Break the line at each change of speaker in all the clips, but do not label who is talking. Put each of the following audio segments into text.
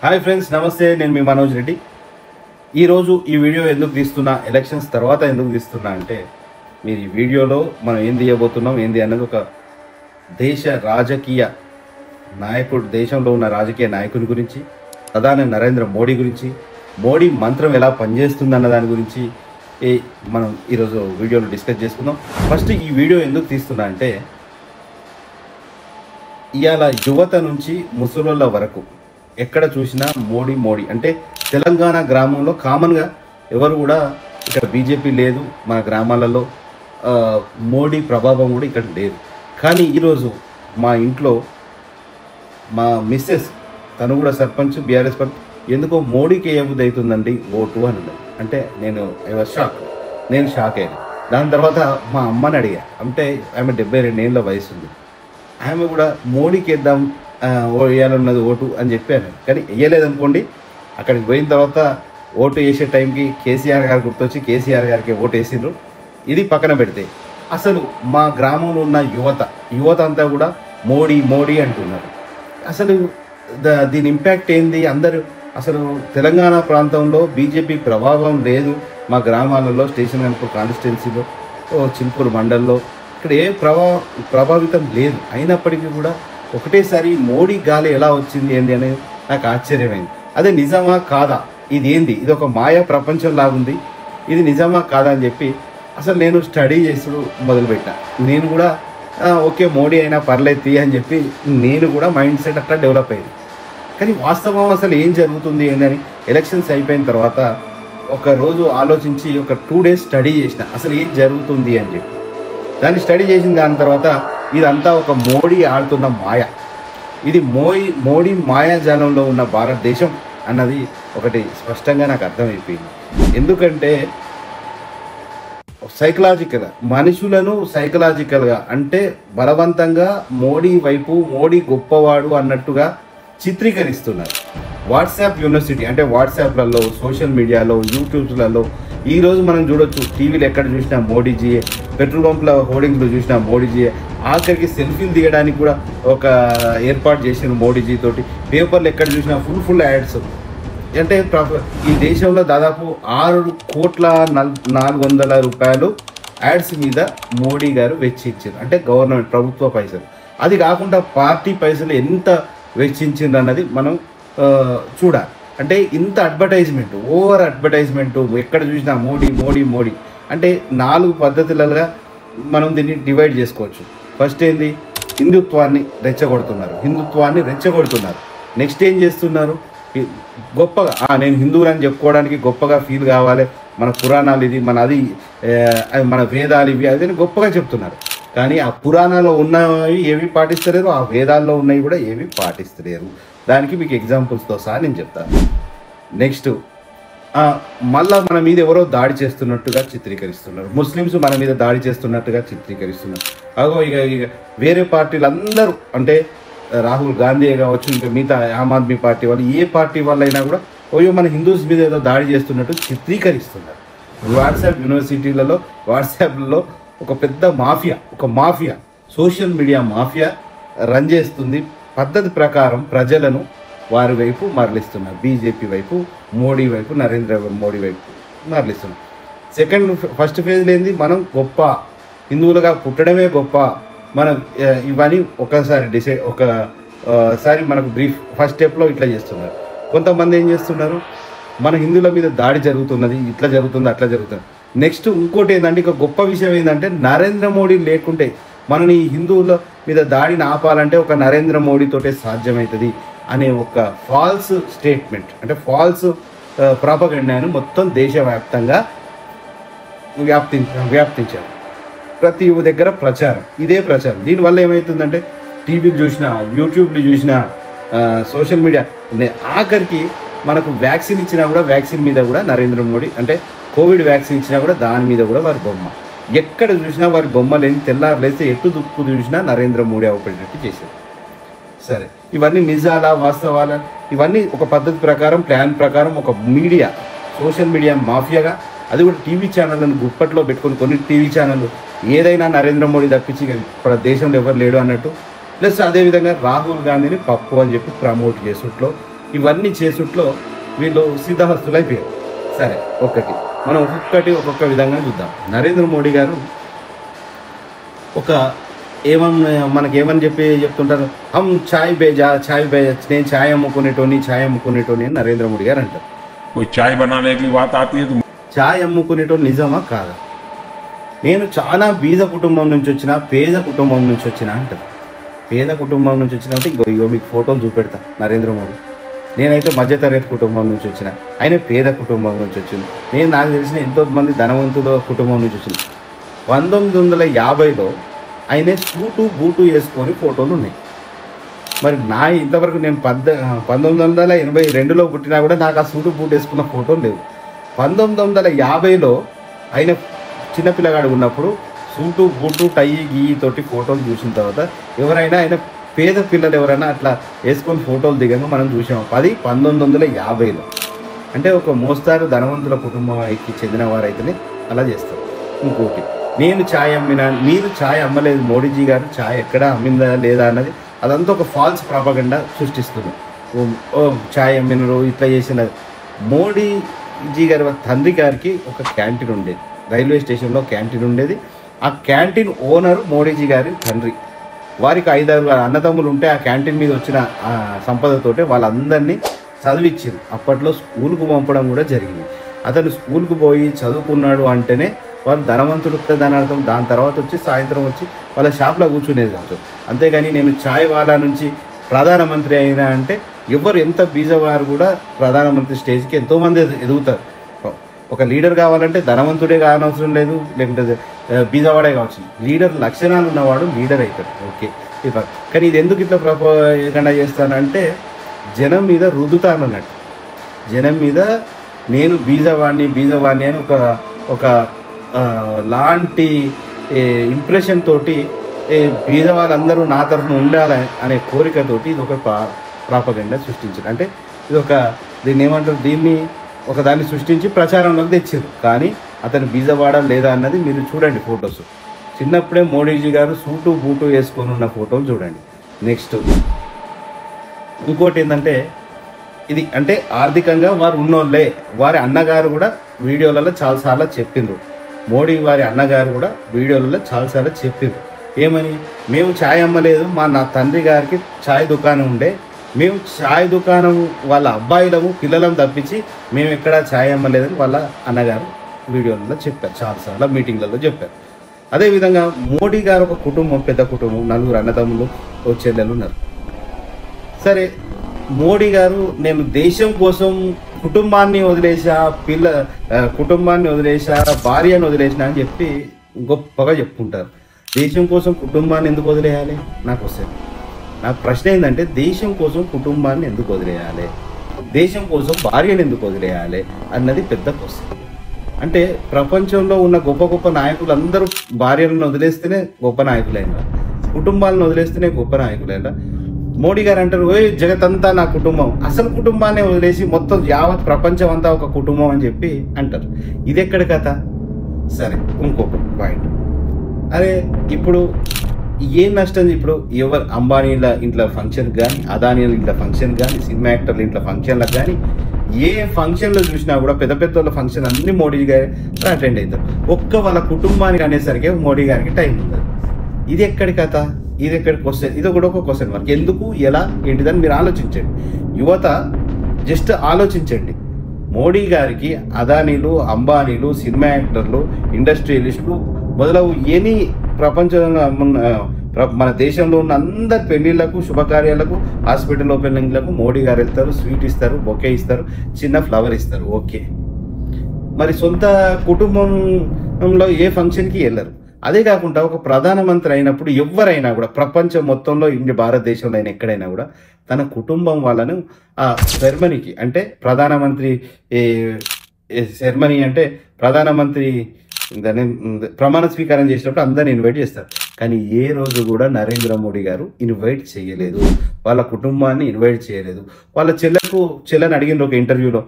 Hi friends, నమస్తే. నేను మీ మనోజ్ రెడ్డి. ఈరోజు ఈ వీడియో ఎందుకు తీస్తున్నా, ఎలక్షన్స్ తర్వాత ఎందుకు తీస్తున్నా అంటే, మీరు ఈ వీడియోలో మనం ఏం తీయబోతున్నాం ఏంది అన్నది ఒక దేశ రాజకీయ నాయకుడు, దేశంలో ఉన్న రాజకీయ నాయకుని గురించి, ప్రధాని నరేంద్ర మోడీ గురించి, మోడీ మంత్రం ఎలా పనిచేస్తుందన్న దాని గురించి మనం ఈరోజు వీడియోలో డిస్కస్ చేసుకుందాం. ఫస్ట్ ఈ వీడియో ఎందుకు తీస్తున్నా అంటే, ఇవాళ యువత నుంచి ముసలోళ్ళ వరకు ఎక్కడ చూసినా మోడీ మోడీ అంటే, తెలంగాణ గ్రామంలో కామన్గా ఎవరు కూడా ఇక్కడ బీజేపీ లేదు, మన గ్రామాలలో మోడీ ప్రభావం కూడా ఇక్కడ లేదు. కానీ ఈరోజు మా ఇంట్లో మా మిస్సెస్, తను కూడా సర్పంచ్, బీఆర్ఎస్ పంచ్, ఎందుకో మోడీకి ఏముది అవుతుందండి ఓటు అని ఉన్నది. అంటే నేను షాక్ అయ్యాను. దాని తర్వాత మా అమ్మని అడిగా, అంటే ఆమె 72 ఏళ్ళ వయసు ఉంది. ఆమె కూడా మోడీకి వేద్దాం, వేయాలన్నది ఓటు అని చెప్పాను. కానీ వేయలేదనుకోండి. అక్కడికి పోయిన తర్వాత ఓటు వేసే టైంకి కేసీఆర్ గారు గుర్తొచ్చి కేసీఆర్ గారికి ఓటు వేసిండ్రు. ఇది పక్కన పెడితే అసలు మా గ్రామంలో ఉన్న యువత అంతా కూడా మోడీ మోడీ అంటున్నారు. అసలు దీని ఇంపాక్ట్ ఏంది? అందరూ అసలు తెలంగాణ ప్రాంతంలో బీజేపీ ప్రభావం లేదు. మా గ్రామాలలో స్టేషన్ గన్పూర్ కాన్స్టిట్యున్సీలో, చిల్పూర్ మండల్లో ఇక్కడ ఏ ప్రభావితం లేదు. అయినప్పటికీ కూడా ఒకటేసారి మోడీ గాలి ఎలా వచ్చింది ఏంది అనేది నాకు ఆశ్చర్యమైంది. అదే నిజమా కాదా, ఇది ఏంది, ఇది ఒక మాయా ప్రపంచం లాగుంది, ఇది నిజమా కాదా అని చెప్పి అసలు నేను స్టడీ చేసుడు మొదలుపెట్టా. నేను కూడా ఓకే మోడీ అయినా పర్లేదు అని చెప్పి నేను కూడా మైండ్ సెట్ అట్లా డెవలప్ అయ్యింది. కానీ వాస్తవం అసలు ఏం జరుగుతుంది ఏందని ఎలక్షన్స్ అయిపోయిన తర్వాత ఒక రోజు ఆలోచించి ఒక 2 days స్టడీ చేసిన, అసలు ఏం జరుగుతుంది అని చెప్పి. దాన్ని స్టడీ చేసిన దాని తర్వాత ఇదంతా ఒక మోడీ ఆడుతున్న మాయ, ఇది మోడీ మాయాజాలంలో ఉన్న భారతదేశం అన్నది ఒకటి స్పష్టంగా నాకు అర్థమైపోయింది. ఎందుకంటే మనుషులను సైకలాజికల్గా అంటే బలవంతంగా మోడీ వైపు, మోడీ గొప్పవాడు అన్నట్టుగా చిత్రీకరిస్తున్నారు. వాట్సాప్ యూనివర్సిటీ అంటే వాట్సాప్లలో, సోషల్ మీడియాలో, యూట్యూబ్లలో ఈరోజు మనం చూడొచ్చు. టీవీలో ఎక్కడ చూసినా మోడీజీయే, పెట్రోల్ పంప్ల హోర్డింగ్లో చూసినా మోడీజీయే, ఆఖరికి సెల్ఫీలు దిగడానికి కూడా ఒక ఏర్పాటు చేసిన మోడీజీ తోటి. పేపర్లు ఎక్కడ చూసినా ఫుల్ యాడ్స్. అంటే ఈ దేశంలో దాదాపు 6,400,00,000 రూపాయలు యాడ్స్ మీద మోడీ గారు వెచ్చించారు. అంటే గవర్నమెంట్ ప్రభుత్వ పైసలు. అది కాకుండా పార్టీ పైసలు ఎంత వెచ్చించిండ్రు అన్నది మనం చూడాలి. అంటే ఇంత అడ్వర్టైజ్మెంట్, ఓవర్ అడ్వర్టైజ్మెంట్, ఎక్కడ చూసినా మోడీ మోడీ మోడీ. అంటే 4 పద్ధతులుగా మనం దీన్ని డివైడ్ చేసుకోవచ్చు. ఫస్ట్ ఏంది, హిందుత్వాన్ని రెచ్చగొడుతున్నారు. నెక్స్ట్ ఏం చేస్తున్నారు, గొప్పగా నేను హిందువులని చెప్పుకోవడానికి గొప్పగా ఫీల్ కావాలి, మన పురాణాలు ఇది, మన వేదాలు ఇవి అదే గొప్పగా చెప్తున్నారు. కానీ ఆ పురాణాల్లో ఉన్నవి ఏవి పాటిస్తలేరు, ఆ వేదాల్లో ఉన్నవి కూడా ఏవి పాటిస్తలేరు. దానికి మీకు ఎగ్జాంపుల్స్తో సహా నేను చెప్తాను. నెక్స్ట్ మళ్ళా మన మీద ఎవరో దాడి చేస్తున్నట్టుగా చిత్రీకరిస్తున్నారు. ముస్లిమ్స్ మన మీద దాడి చేస్తున్నట్టుగా చిత్రీకరిస్తున్నారు. అగో ఇక వేరే పార్టీలు అందరూ, అంటే రాహుల్ గాంధీ కావచ్చు, ఇంకా మిగతా ఆమ్ ఆద్మీ పార్టీ వాళ్ళు, ఏ పార్టీ వాళ్ళైనా కూడా ఓయో మన హిందూస్ మీద ఏదో దాడి చేస్తున్నట్టు చిత్రీకరిస్తున్నారు. వాట్సాప్ యూనివర్సిటీలలో, వాట్సాప్లలో ఒక పెద్ద mafia, social media mafia run చేస్తుంది. పద్ధతి ప్రకారం ప్రజలను వారి వైపు మరలిస్తున్నారు. బీజేపీ వైపు, మోడీ వైపు, నరేంద్ర మోడీ వైపు మరలిస్తున్నారు. ఫస్ట్ ఫేజ్లో ఏంది, మనం గొప్ప హిందువులుగా పుట్టడమే గొప్ప, మనం ఇవన్నీ ఒకసారి మనకు బ్రీఫ్ ఫస్ట్ స్టెప్లో ఇట్లా చేస్తున్నారు. కొంతమంది ఏం చేస్తున్నారు, మన హిందువుల మీద దాడి జరుగుతున్నది, ఇట్లా జరుగుతుంది, అట్లా జరుగుతుంది. నెక్స్ట్ ఇంకోటి ఏంటంటే, ఇక గొప్ప విషయం ఏంటంటే, నరేంద్ర మోడీ లేకుంటే మనని ఈ హిందువుల మీద దాడిని ఆపాలంటే ఒక నరేంద్ర మోడీతోటే సాధ్యమవుతుంది అనే ఒక ఫాల్స్ స్టేట్మెంట్, అంటే ఫాల్స్ ప్రాపగండాను మొత్తం దేశవ్యాప్తంగా వ్యాప్తించారు. ప్రతి దగ్గర ప్రచారం, ఇదే ప్రచారం. దీనివల్ల ఏమవుతుందంటే, టీవీలు చూసినా, యూట్యూబ్లు చూసినా, సోషల్ మీడియా, ఆఖరికి మనకు వ్యాక్సిన్ ఇచ్చినా కూడా వ్యాక్సిన్ మీద కూడా నరేంద్ర మోడీ, అంటే కోవిడ్ వ్యాక్సిన్ ఇచ్చినా కూడా దాని మీద కూడా వారి బొమ్మ. ఎక్కడ చూసినా వారి బొమ్మ లేని, తెల్లారులేస్తే ఎటు దుక్కు చూసినా నరేంద్ర మోడీ అవపడేటట్టు చేశారు. సరే, ఇవన్నీ నిజాలా వాస్తవాలా? ఇవన్నీ ఒక పద్ధతి ప్రకారం, ప్లాన్ ప్రకారం ఒక మీడియా, సోషల్ మీడియా మాఫియాగా, అది కూడా టీవీ ఛానళ్ళను గుప్పట్లో పెట్టుకొని, కొన్ని టీవీ ఛానళ్ళు ఏదైనా నరేంద్ర మోడీ తప్పించి ఇప్పుడు దేశంలో ఎవరు లేడు అన్నట్టు, ప్లస్ అదేవిధంగా రాహుల్ గాంధీని పప్పు అని చెప్పి ప్రమోట్ చేసుట్లో ఇవన్నీ చేసుట్లో వీళ్ళు సిద్ధహస్తులైపోయారు. సరే, మనం ఒక్కొక్క విధంగా చూద్దాం. నరేంద్ర మోడీ గారు మనకేమని చెప్తుంటారు, ఛాయ్ బేజా, నేను ఛాయ్ అమ్ముకునేటోని అని నరేంద్ర మోడీ గారు అంటారు. ఛాయ్ అమ్ముకునేటోని నిజమా కాదా? నేను చాలా బీద కుటుంబం నుంచి వచ్చిన, పేద కుటుంబం నుంచి వచ్చిన అంటారు. పేద కుటుంబం నుంచి వచ్చినట్టు ఇగో మీకు ఫోటోలు చూపెడతా. నరేంద్ర మోడీ నేనైతే మధ్యతరగతి కుటుంబం నుంచి వచ్చిన, ఆయన పేద కుటుంబం నుంచి వచ్చింది. నాకు తెలిసిన ఎంతోమంది ధనవంతుల కుటుంబం నుంచి వచ్చింది. 1950లో ఆయన సూటు బూటు వేసుకొని ఫోటోలు ఉన్నాయి. మరి ఇంతవరకు నేను 1982లో పుట్టినా కూడా నాకు ఆ సూటు బూటు వేసుకున్న ఫోటోలు లేవు. 1950లో ఆయన చిన్నపిల్లగాడు ఉన్నప్పుడు సూటు బూటు టై గీ తోటి ఫోటోలు చూసిన తర్వాత ఎవరైనా ఆయన పేద పిల్లలు ఎవరైనా అట్లా వేసుకొని ఫోటోలు దిగంగా మనం చూసాము. 1950లో అంటే ఒక మోస్తారు ధనవంతుల కుటుంబానికి చెందిన వారైతేనే అలా చేస్తారు. ఇంకోటి, నేను ఛాయ్ అమ్మినా, మీరు ఛాయ్ అమ్మలేదు, మోడీజీ గారు ఛాయ్ ఎక్కడ అమ్మిందా లేదా అన్నది అదంతా ఒక ఫాల్స్ ప్రాపగండా సృష్టిస్తుంది. ఛాయ్ అమ్మినరు ఇట్లా చేసిన. మోడీజీ గారి తండ్రి గారికి ఒక క్యాంటీన్ ఉండేది, రైల్వే స్టేషన్లో క్యాంటీన్ ఉండేది. ఆ క్యాంటీన్ ఓనర్ మోడీజీ గారి తండ్రి. వారికి 5 అన్నదమ్ములు ఉంటే ఆ క్యాంటీన్ మీద వచ్చిన సంపదతోటే వాళ్ళందరినీ చదివించారు. అప్పట్లో స్కూల్కు పంపడం కూడా జరిగింది. అతను స్కూల్కు పోయి చదువుకున్నాడు అంటేనే వాళ్ళు ధనవంతుడు దాని అర్థం. దాని తర్వాత వచ్చి సాయంత్రం వచ్చి వాళ్ళ షాప్లో కూర్చునేది కాదు. అంతేగాని నేను ఛాయ్ వాలా నుంచి ప్రధానమంత్రి అయినా అంటే ఎవరు ఎంత బీజవారు కూడా ప్రధానమంత్రి స్టేజ్కి ఎంతోమంది ఎదుగుతారు. ఒక లీడర్ కావాలంటే ధనవంతుడే కానవసరం లేదు, లేకుంటే బీజవాడే కావచ్చు. లీడర్ లక్షణాలు ఉన్నవాడు లీడర్ అవుతాడు. ఓకే, కానీ ఇది ఎందుకు ఇట్లా ప్రపోగండా చేస్తానంటే జనం మీద రుద్దుతానన్నట్టు. జనం మీద నేను బీజవాణ్ణి అని ఒక లాంటి ఇంప్రెషన్ తోటి బీద వాళ్ళందరూ నా తరఫున ఉండాలి అనే కోరికతోటి ఇది ఒక ప్రాపగండా సృష్టించారు. అంటే దీన్ని ఏమంటారు, దాన్ని సృష్టించి ప్రచారంలోకి తెచ్చారు. కానీ అతను బీజవాడా లేదా అన్నది మీరు చూడండి ఫొటోస్. చిన్నప్పుడే మోడీజీ గారు సూటు బూటు వేసుకొని ఉన్న ఫోటోలు చూడండి. నెక్స్ట్ ఇంకోటి ఏంటంటే, ఇది అంటే ఆర్థికంగా వారు ఉన్నోళ్ళే. వారి అన్నగారు కూడా వీడియోలలో చాలాసార్లు చెప్పిండ్రు. మోడీ వారి అన్నగారు కూడా వీడియోలలో చాలాసార్లు చెప్పిండ్రు. ఏమని, మేము ఛాయ్ అమ్మలేదు, నా తండ్రి గారికి ఛాయ్ దుకాణం ఉండే, మేము ఛాయ్ దుకాణం వాళ్ళ అబ్బాయిలము పిల్లలను తప్పించి మేము ఎక్కడ ఛాయ్ అమ్మలేదని వాళ్ళ అన్నగారు వీడియోలలో చెప్పారు, చాలాసార్లు మీటింగ్లలో చెప్పారు. అదేవిధంగా మోడీ గారు ఒక కుటుంబం, పెద్ద కుటుంబం, 4 అన్నదమ్ములు, ఓ చెల్లెలు ఉన్నారు. సరే, మోడీ గారు నేను దేశం కోసం కుటుంబాన్ని వదిలేసా, భార్యను వదిలేసినా అని చెప్పి గొప్పగా చెప్పుకుంటారు. దేశం కోసం కుటుంబాన్ని ఎందుకు వదిలేయాలి? నా ప్రశ్న ఏంటంటే, దేశం కోసం కుటుంబాన్ని ఎందుకు వదిలేయాలి, దేశం కోసం భార్యను ఎందుకు వదిలేయాలి అన్నది పెద్ద క్వశ్చన్. అంటే ప్రపంచంలో ఉన్న గొప్ప గొప్ప నాయకులు అందరూ భార్యలను వదిలేస్తేనే గొప్ప నాయకులైనా, కుటుంబాలను వదిలేస్తేనే గొప్ప నాయకులైనా. మోడీ గారు అంటారు, జగతంతా నా కుటుంబం. అసలు కుటుంబాన్ని వదిలేసి మొత్తం యావత్ ప్రపంచం అంతా ఒక కుటుంబం అని చెప్పి అంటారు. ఇది ఎక్కడ కథ? సరే, ఇంకొక పాయింట్. అరే, ఇప్పుడు ఏం నష్టం? ఇప్పుడు ఎవరు అంబానీల ఇంట్లో ఫంక్షన్ కానీ, అదానీల ఇంట్లో ఫంక్షన్ కానీ, సినిమా యాక్టర్ల ఇంట్లో ఫంక్షన్లకు కానీ, ఏ ఫంక్షన్లో చూసినా కూడా పెద్ద పెద్ద వాళ్ళ ఫంక్షన్ అన్ని మోడీ గారు అటెండ్ అవుతారు. వాళ్ళ కుటుంబానికి అనేసరికి మోడీ గారికి టైం ఉండదు. ఇది ఎక్కడి కథ? ఇది ఎక్కడి క్వశ్చన్? ఇది కూడా ఒక క్వశ్చన్ మార్క్. ఎందుకు, ఎలా, ఏంటిదని మీరు ఆలోచించండి. యువత జస్ట్ ఆలోచించండి. మోడీ గారికి అదానీలు, అంబానీలు, సినిమా యాక్టర్లు, ఇండస్ట్రియలిస్టులు మొదలవు ఎనీ ప్రపంచంలో మన దేశంలో ఉన్న అందరి పెళ్లిళ్లకు, శుభకార్యాలకు, హాస్పిటల్ ఓపెనింగ్లకు మోడీ గారు వెళ్తారు, స్వీట్ ఇస్తారు, బొకే ఇస్తారు, చిన్న ఫ్లవర్ ఇస్తారు. ఓకే, మరి సొంత కుటుంబంలో ఏ ఫంక్షన్కి వెళ్ళరు. అదే కాకుండా ఒక ప్రధానమంత్రి అయినప్పుడు ఎవరైనా కూడా ప్రపంచం మొత్తంలో భారతదేశంలో అయినా ఎక్కడైనా కూడా తన కుటుంబం వాళ్ళను ఆ సెరమనీకి, అంటే ప్రధానమంత్రి సెరమనీ అంటే ప్రధానమంత్రి దాన్ని ప్రమాణ స్వీకారం చేసినప్పుడు అందరిని ఇన్వైట్ చేస్తారు. కానీ ఏ రోజు కూడా నరేంద్ర మోడీ గారు ఇన్వైట్ చేయలేదు, వాళ్ళ కుటుంబాన్ని ఇన్వైట్ చేయలేదు. వాళ్ళ చెల్లని అడిగిన ఒక ఇంటర్వ్యూలో,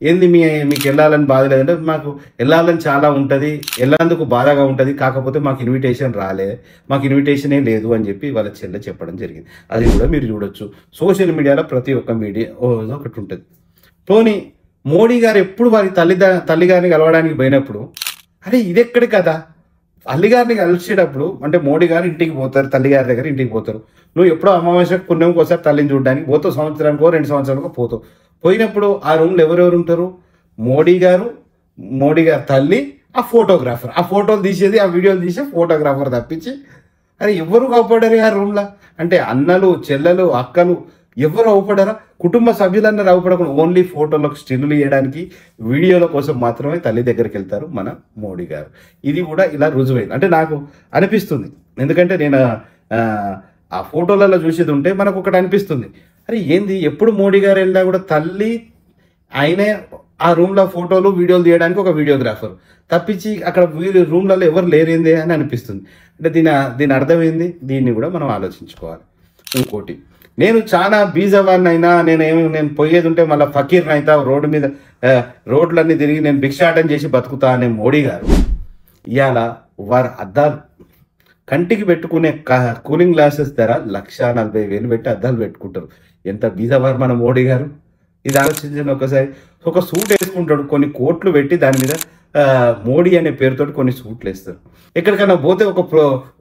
ఏంది మీకు వెళ్ళాలని బాధ లేదంటే మాకు వెళ్ళాలని చాలా ఉంటుంది, వెళ్ళేందుకు బాధగా ఉంటుంది, కాకపోతే మాకు ఇన్విటేషన్ రాలే, మాకు ఇన్విటేషనే లేదు అని చెప్పి వాళ్ళ చెల్లె చెప్పడం జరిగింది. అది కూడా మీరు చూడొచ్చు. సోషల్ మీడియాలో ప్రతి ఒక్క మీడియా ఒకటి ఉంటుంది. పోనీ మోడీ గారు ఎప్పుడు వారి తల్లి గారిని కలవడానికి పోయినప్పుడు అరే ఇదెక్కడి కదా, తల్లిగారిని కలిసేటప్పుడు అంటే మోడీ గారు ఇంటికి పోతారు, తల్లిగారి దగ్గర ఇంటికి పోతారు. నువ్వు ఎప్పుడో అమావాస్యకు పుణ్యంకి ఒకసారి తల్లిని చూడడానికి పోతావు, సంవత్సరానికో 2 సంవత్సరాలకో పోతావు. పోయినప్పుడు ఆ రూమ్లో ఎవరెవరు ఉంటారు? మోడీ గారు తల్లి, ఆ ఫోటోగ్రాఫర్, ఆ ఫోటోలు తీసేది, ఆ వీడియోలు తీసే ఫోటోగ్రాఫర్ తప్పించి అరే ఎవరు అవపడారు ఆ రూమ్లో? అంటే అన్నలు, చెల్లెలు, అక్కలు ఎవరు అవపడారా? కుటుంబ సభ్యులన్నారు అవపడకుండా ఓన్లీ ఫోటోలకు స్టిల్లు ఇవ్వడానికి, వీడియోల కోసం మాత్రమే తల్లి దగ్గరికి వెళ్తారు మన మోడీ గారు. ఇది కూడా ఇలా రుజువైంది అంటే నాకు అనిపిస్తుంది. ఎందుకంటే నేను ఆ ఫోటోలలో చూసేది ఉంటే మనకు ఒకటి అనిపిస్తుంది, అరే ఏంది ఎప్పుడు మోడీ గారు వెళ్ళినా కూడా తల్లి ఆయనే ఆ రూమ్లో ఫోటోలు వీడియోలు తీయడానికి ఒక వీడియోగ్రాఫర్ తప్పించి అక్కడ రూమ్లలో ఎవరు లేరేంది అని అనిపిస్తుంది. అంటే దీని అర్థమైంది. దీన్ని కూడా మనం ఆలోచించుకోవాలి. ఇంకోటి, నేను చాలా బీజవాడిని అయినా నేను పోయేది ఉంటే మళ్ళీ ఫకీర్ని అయితే రోడ్డు మీద రోడ్లన్నీ తిరిగి నేను భిక్షాటం చేసి బతుకుతా అనే మోడీ గారు ఇవాళ వారి అద్దాలు కంటికి పెట్టుకునే కూలింగ్ గ్లాసెస్ ధర 1,40,000 పెట్టి అద్దాలు పెట్టుకుంటారు. ఎంత బీజవారు మన మోడీ గారు. ఇది ఆలోచించండి ఒకసారి. ఒక సూట్ వేసుకుంటాడు, కొన్ని కోట్లు పెట్టి దాని మీద మోడీ అనే పేరుతో కొన్ని సూట్లు వేస్తారు. ఎక్కడికైనా పోతే